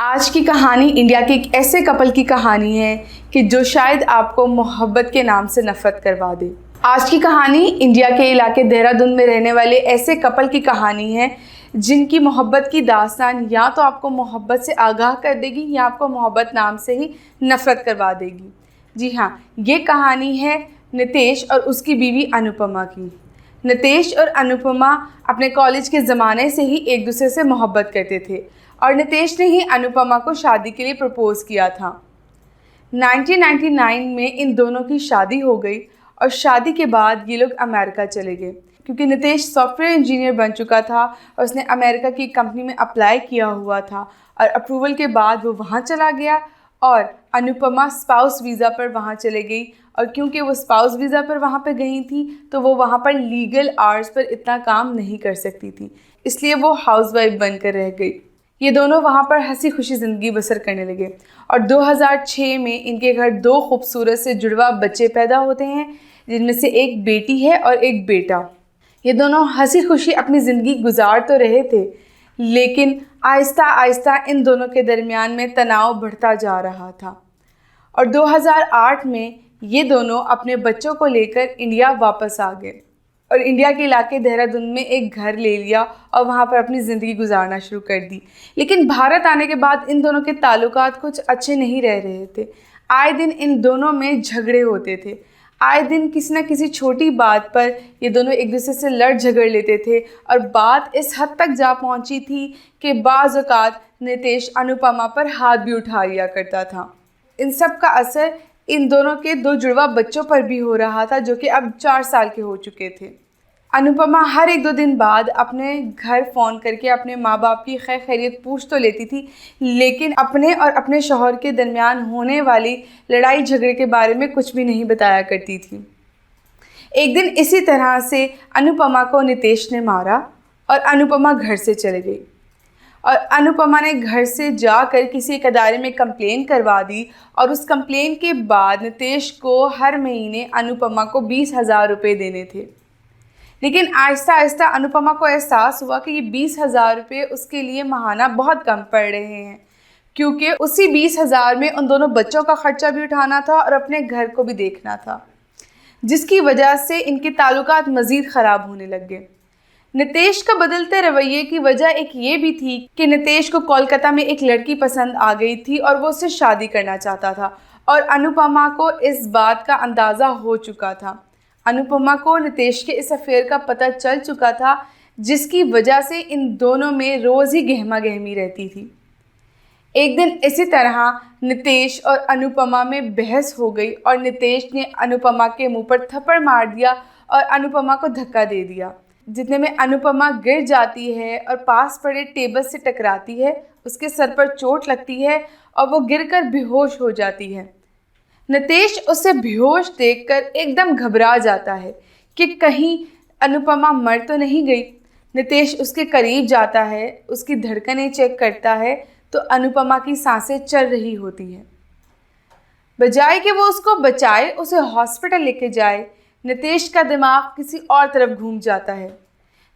आज की कहानी इंडिया के एक ऐसे कपल की कहानी है कि जो शायद आपको मोहब्बत के नाम से नफरत करवा दे। आज की कहानी इंडिया के इलाके देहरादून में रहने वाले ऐसे कपल की कहानी है जिनकी मोहब्बत की दास्तान या तो आपको मोहब्बत से आगाह कर देगी या आपको मोहब्बत नाम से ही नफ़रत करवा देगी। जी हाँ, ये कहानी है नितेश और उसकी बीवी अनुपमा की। नितेश और अनुपमा अपने कॉलेज के ज़माने से ही एक दूसरे से मोहब्बत करते थे और नितेश ने ही अनुपमा को शादी के लिए प्रपोज़ किया था। 1999 में इन दोनों की शादी हो गई और शादी के बाद ये लोग अमेरिका चले गए क्योंकि नितेश सॉफ्टवेयर इंजीनियर बन चुका था और उसने अमेरिका की कंपनी में अप्लाई किया हुआ था और अप्रूवल के बाद वो वहाँ चला गया और अनुपमा स्पाउस वीज़ा पर वहाँ चले गई। और क्योंकि वो स्पाउस वीज़ा पर वहाँ पर गई थी तो वो वहाँ पर लीगल आवर्स पर इतना काम नहीं कर सकती थी, इसलिए वो हाउसवाइफ बनकर रह गई। ये दोनों वहाँ पर हंसी खुशी ज़िंदगी बसर करने लगे और 2006 में इनके घर दो खूबसूरत से जुड़वा बच्चे पैदा होते हैं, जिनमें से एक बेटी है और एक बेटा। ये दोनों हंसी खुशी अपनी ज़िंदगी गुजार तो रहे थे, लेकिन आहिस्ता आहिस्ता इन दोनों के दरमियान में तनाव बढ़ता जा रहा था और 2008 में ये दोनों अपने बच्चों को लेकर इंडिया वापस आ गए और इंडिया के इलाके देहरादून में एक घर ले लिया और वहाँ पर अपनी ज़िंदगी गुजारना शुरू कर दी। लेकिन भारत आने के बाद इन दोनों के ताल्लुकात कुछ अच्छे नहीं रह रहे थे। आए दिन इन दोनों में झगड़े होते थे। आए दिन किसी न किसी छोटी बात पर ये दोनों एक दूसरे से लड़ झगड़ लेते थे और बात इस हद तक जा पहुँची थी कि बाज़ औक़ात नितेश अनुपमा पर हाथ भी उठा लिया करता था। इन सब का असर इन दोनों के दो जुड़वा बच्चों पर भी हो रहा था, जो कि अब 4 साल के हो चुके थे। अनुपमा हर 1-2 दिन बाद अपने घर फ़ोन करके अपने माँ बाप की खैर खैरियत पूछ तो लेती थी, लेकिन अपने और अपने शौहर के दरमियान होने वाली लड़ाई झगड़े के बारे में कुछ भी नहीं बताया करती थी। एक दिन इसी तरह से अनुपमा को नितेश ने मारा और अनुपमा घर से चली गई और अनुपमा ने घर से जाकर किसी एक अदारे में कंप्लेन करवा दी और उस कंप्लेन के बाद नितेश को हर महीने अनुपमा को 20,000 रुपये देने थे। लेकिन आहिस्ता आहिस्ता अनुपमा को एहसास हुआ कि ये 20,000 रुपये उसके लिए माहाना बहुत कम पड़ रहे हैं, क्योंकि उसी 20,000 में उन दोनों बच्चों का ख़र्चा भी उठाना था और अपने घर को भी देखना था, जिसकी वजह से इनके ताल्लुकात मज़ीद ख़राब होने लग गए। नितेश का बदलते रवैये की वजह एक ये भी थी कि नितेश को कोलकाता में एक लड़की पसंद आ गई थी और वो उससे शादी करना चाहता था और अनुपमा को इस बात का अंदाज़ा हो चुका था। अनुपमा को नितेश के इस अफेयर का पता चल चुका था, जिसकी वजह से इन दोनों में रोज़ ही गहमा गहमी रहती थी। एक दिन इसी तरह नितेश और अनुपमा में बहस हो गई और नितेश ने अनुपमा के मुंह पर थप्पड़ मार दिया और अनुपमा को धक्का दे दिया, जितने में अनुपमा गिर जाती है और पास पड़े टेबल से टकराती है। उसके सर पर चोट लगती है और वो गिरकर बेहोश हो जाती है। नितेश उसे बेहोश देखकर एकदम घबरा जाता है कि कहीं अनुपमा मर तो नहीं गई। नितेश उसके करीब जाता है, उसकी धड़कनें चेक करता है तो अनुपमा की सांसें चल रही होती हैं। बजाय कि वो उसको बचाए, उसे हॉस्पिटल लेके जाए, नितेश का दिमाग किसी और तरफ घूम जाता है।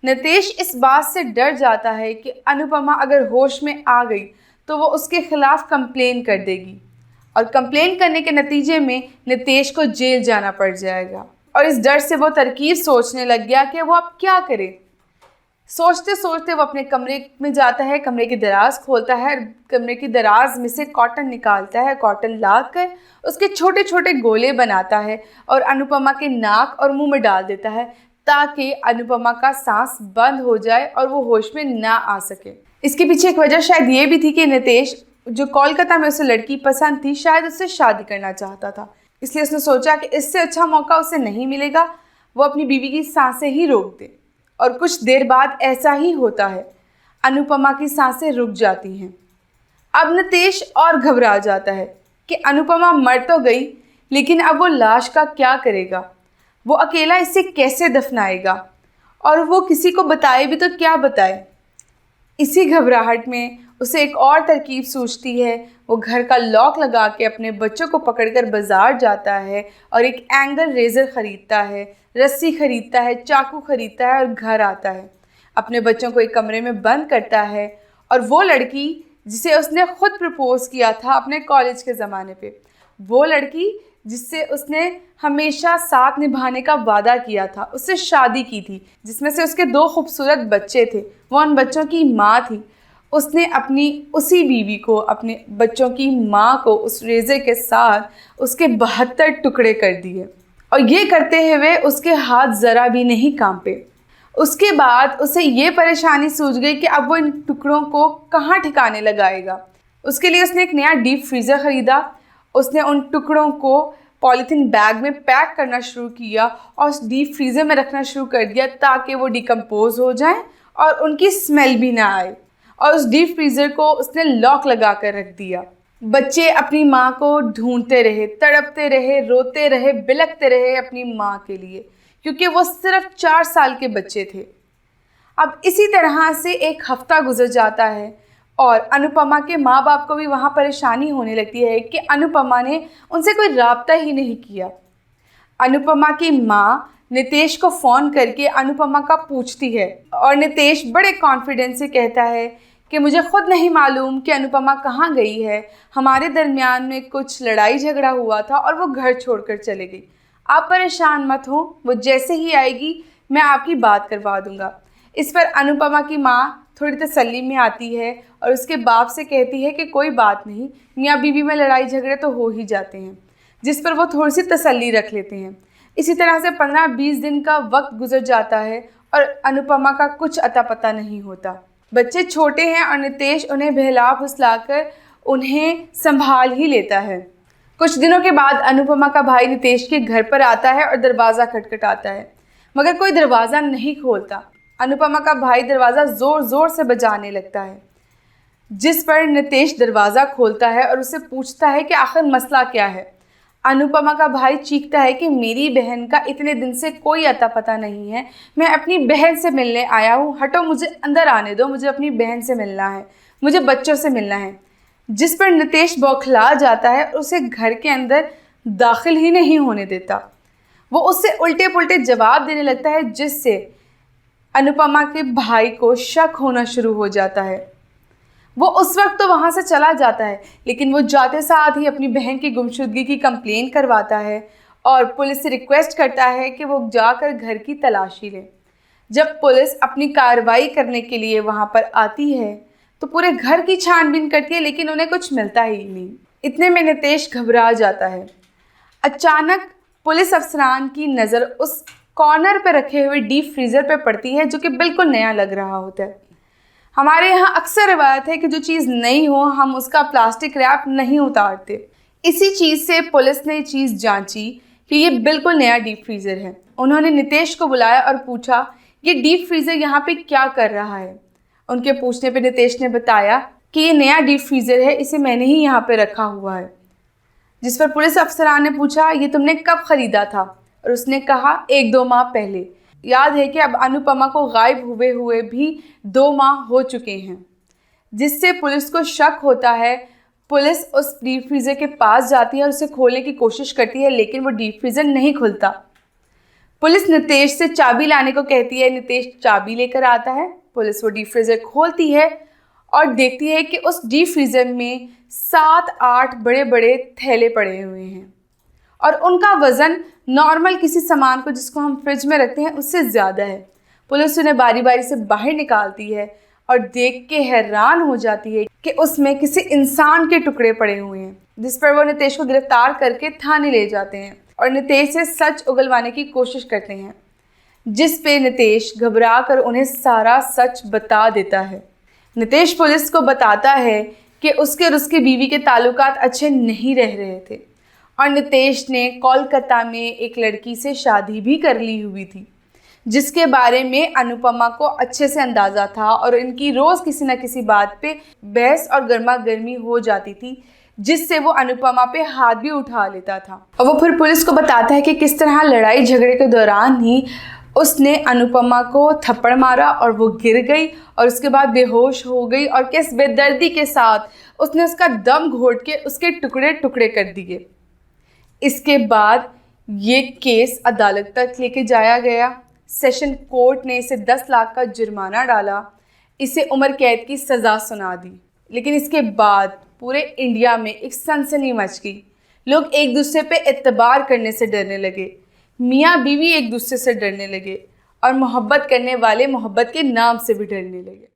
नितेश इस बात से डर जाता है कि अनुपमा अगर होश में आ गई तो वो उसके ख़िलाफ़ कंप्लेन कर देगी और कंप्लेन करने के नतीजे में नितेश को जेल जाना पड़ जाएगा। और इस डर से वो तरकीब सोचने लग गया कि वो अब क्या करे। सोचते सोचते वो अपने कमरे में जाता है, कमरे की दराज खोलता है, कमरे की दराज में से कॉटन निकालता है, कॉटन लाकर उसके छोटे छोटे गोले बनाता है और अनुपमा के नाक और मुंह में डाल देता है ताकि अनुपमा का सांस बंद हो जाए और वो होश में ना आ सके। इसके पीछे एक वजह शायद ये भी थी कि नितेश, जो कोलकाता में उसे लड़की पसंद थी, शायद उससे शादी करना चाहता था, इसलिए उसने सोचा कि इससे अच्छा मौका उसे नहीं मिलेगा, वो अपनी बीवी की सांसें ही रोक दे। और कुछ देर बाद ऐसा ही होता है, अनुपमा की सांसें रुक जाती हैं। अब नितेश और घबरा जाता है कि अनुपमा मर तो गई, लेकिन अब वो लाश का क्या करेगा, वो अकेला इसे कैसे दफनाएगा और वो किसी को बताए भी तो क्या बताए। इसी घबराहट में उसे एक और तरकीब सूझती है। वो घर का लॉक लगा के अपने बच्चों को पकड़कर बाज़ार जाता है और एक एंगल रेज़र ख़रीदता है, रस्सी ख़रीदता है, चाकू ख़रीदता है और घर आता है। अपने बच्चों को एक कमरे में बंद करता है और वो लड़की जिसे उसने खुद प्रपोज किया था अपने कॉलेज के ज़माने पे। वो लड़की जिससे उसने हमेशा साथ निभाने का वादा किया था, उससे शादी की थी, जिसमें से उसके 2 खूबसूरत बच्चे थे, वो उन बच्चों की माँ थी। उसने अपनी उसी बीवी को, अपने बच्चों की माँ को उस रेज़े के साथ उसके 72 टुकड़े कर दिए और ये करते हुए उसके हाथ ज़रा भी नहीं कांपे। उसके बाद उसे ये परेशानी सूझ गई कि अब वो इन टुकड़ों को कहाँ ठिकाने लगाएगा। उसके लिए उसने एक नया डीप फ्रीज़र ख़रीदा। उसने उन टुकड़ों को पॉलीथीन बैग में पैक करना शुरू किया और उस डीप फ्रीज़र में रखना शुरू कर दिया ताकि वो डिकम्पोज़ हो जाएं और उनकी स्मेल भी ना आए। और उस डीप फ्रीज़र को उसने लॉक लगा कर रख दिया। बच्चे अपनी माँ को ढूंढते रहे, तड़पते रहे, रोते रहे, बिलखते रहे अपनी माँ के लिए, क्योंकि वो सिर्फ 4 साल के बच्चे थे। अब इसी तरह से एक हफ्ता गुजर जाता है और अनुपमा के माँ बाप को भी वहाँ परेशानी होने लगती है कि अनुपमा ने उनसे कोई राब्ता ही नहीं किया। अनुपमा की माँ नितेश को फ़ोन करके अनुपमा का पूछती है और नितेश बड़े कॉन्फिडेंस से कहता है कि मुझे ख़ुद नहीं मालूम कि अनुपमा कहाँ गई है, हमारे दरमियान में कुछ लड़ाई झगड़ा हुआ था और वो घर छोड़कर चले गई। आप परेशान मत हो, वो जैसे ही आएगी मैं आपकी बात करवा दूँगा। इस पर अनुपमा की माँ थोड़ी तसल्ली में आती है और उसके बाप से कहती है कि कोई बात नहीं, मियाँ बीवी में लड़ाई झगड़े तो हो ही जाते हैं, जिस पर वो थोड़ी सी तसल्ली रख लेते हैं। इसी तरह से 15-20 दिन का वक्त गुजर जाता है और अनुपमा का कुछ अता पता नहीं होता। बच्चे छोटे हैं और नितेश उन्हें बहला फुसलाकर उन्हें संभाल ही लेता है। कुछ दिनों के बाद अनुपमा का भाई नितेश के घर पर आता है और दरवाज़ा खटखटाता है, मगर कोई दरवाज़ा नहीं खोलता। अनुपमा का भाई दरवाज़ा ज़ोर ज़ोर से बजाने लगता है, जिस पर नितेश दरवाज़ा खोलता है और उससे पूछता है कि आखिर मसला क्या है। अनुपमा का भाई चीखता है कि मेरी बहन का इतने दिन से कोई अता पता नहीं है, मैं अपनी बहन से मिलने आया हूँ, हटो मुझे अंदर आने दो, मुझे अपनी बहन से मिलना है, मुझे बच्चों से मिलना है। जिस पर नितेश बौखला जाता है और उसे घर के अंदर दाखिल ही नहीं होने देता। वो उससे उल्टे पुल्टे जवाब देने लगता है, जिससे अनुपमा के भाई को शक होना शुरू हो जाता है। वो उस वक्त तो वहाँ से चला जाता है, लेकिन वो जाते साथ ही अपनी बहन की गुमशुदगी की कंप्लेन करवाता है और पुलिस से रिक्वेस्ट करता है कि वो जाकर घर की तलाशी ले। जब पुलिस अपनी कार्रवाई करने के लिए वहाँ पर आती है तो पूरे घर की छानबीन करती है, लेकिन उन्हें कुछ मिलता ही नहीं। इतने में नितेश घबरा जाता है। अचानक पुलिस अफसरान की नज़र उस कॉर्नर पर रखे हुए डीप फ्रीज़र पर पड़ती है, जो कि बिल्कुल नया लग रहा होता है। हमारे यहाँ अक्सर रवायत है कि जो चीज़ नई हो हम उसका प्लास्टिक रैप नहीं उतारते। इसी चीज़ से पुलिस ने चीज़ जांची कि ये बिल्कुल नया डीप फ्रीज़र है। उन्होंने नितेश को बुलाया और पूछा, ये डीप फ्रीज़र यहाँ पे क्या कर रहा है। उनके पूछने पे नितेश ने बताया कि ये नया डीप फ्रीज़र है, इसे मैंने ही यहाँ पे रखा हुआ है। जिस पर पुलिस अफसरान ने पूछा, ये तुमने कब ख़रीदा था? और उसने कहा, 1-2 माह पहले। याद है कि अब अनुपमा को गायब हुए भी 2 माह हो चुके हैं, जिससे पुलिस को शक होता है। पुलिस उस डीप फ्रीज़र के पास जाती है और उसे खोलने की कोशिश करती है, लेकिन वो डीप फ्रीज़र नहीं खुलता। पुलिस नितेश से चाबी लाने को कहती है। नितेश चाबी लेकर आता है। पुलिस वो डीप फ्रीज़र खोलती है और देखती है कि उस डीप फ्रीज़र में 7-8 बड़े बड़े थैले पड़े हुए हैं और उनका वज़न नॉर्मल किसी सामान को जिसको हम फ्रिज में रखते हैं उससे ज़्यादा है। पुलिस उन्हें बारी बारी से बाहर निकालती है और देख के हैरान हो जाती है कि उसमें किसी इंसान के टुकड़े पड़े हुए हैं, जिस पर वो नितेश को गिरफ्तार करके थाने ले जाते हैं और नितेश से सच उगलवाने की कोशिश करते हैं, जिस पे नितेश घबरा कर उन्हें सारा सच बता देता है। नितेश पुलिस को बताता है कि उसके और उसकी बीवी के ताल्लुकात अच्छे नहीं रह रहे थे और नितेश ने कोलकाता में एक लड़की से शादी भी कर ली हुई थी, जिसके बारे में अनुपमा को अच्छे से अंदाज़ा था और इनकी रोज़ किसी न किसी बात पे बहस और गर्मा गर्मी हो जाती थी, जिससे वो अनुपमा पे हाथ भी उठा लेता था। और वो फिर पुलिस को बताता है कि किस तरह लड़ाई झगड़े के दौरान ही उसने अनुपमा को थप्पड़ मारा और वो गिर गई और उसके बाद बेहोश हो गई और किस बेदर्दी के साथ उसने उसका दम घोट के उसके टुकड़े टुकड़े कर दिए। इसके बाद ये केस अदालत तक लेके जाया गया। सेशन कोर्ट ने इसे 10 लाख का जुर्माना डाला, इसे उम्र कैद की सज़ा सुना दी। लेकिन इसके बाद पूरे इंडिया में एक सनसनी मच गई। लोग एक दूसरे पे एतबार करने से डरने लगे, मियाँ बीवी एक दूसरे से डरने लगे और मोहब्बत करने वाले मोहब्बत के नाम से भी डरने लगे।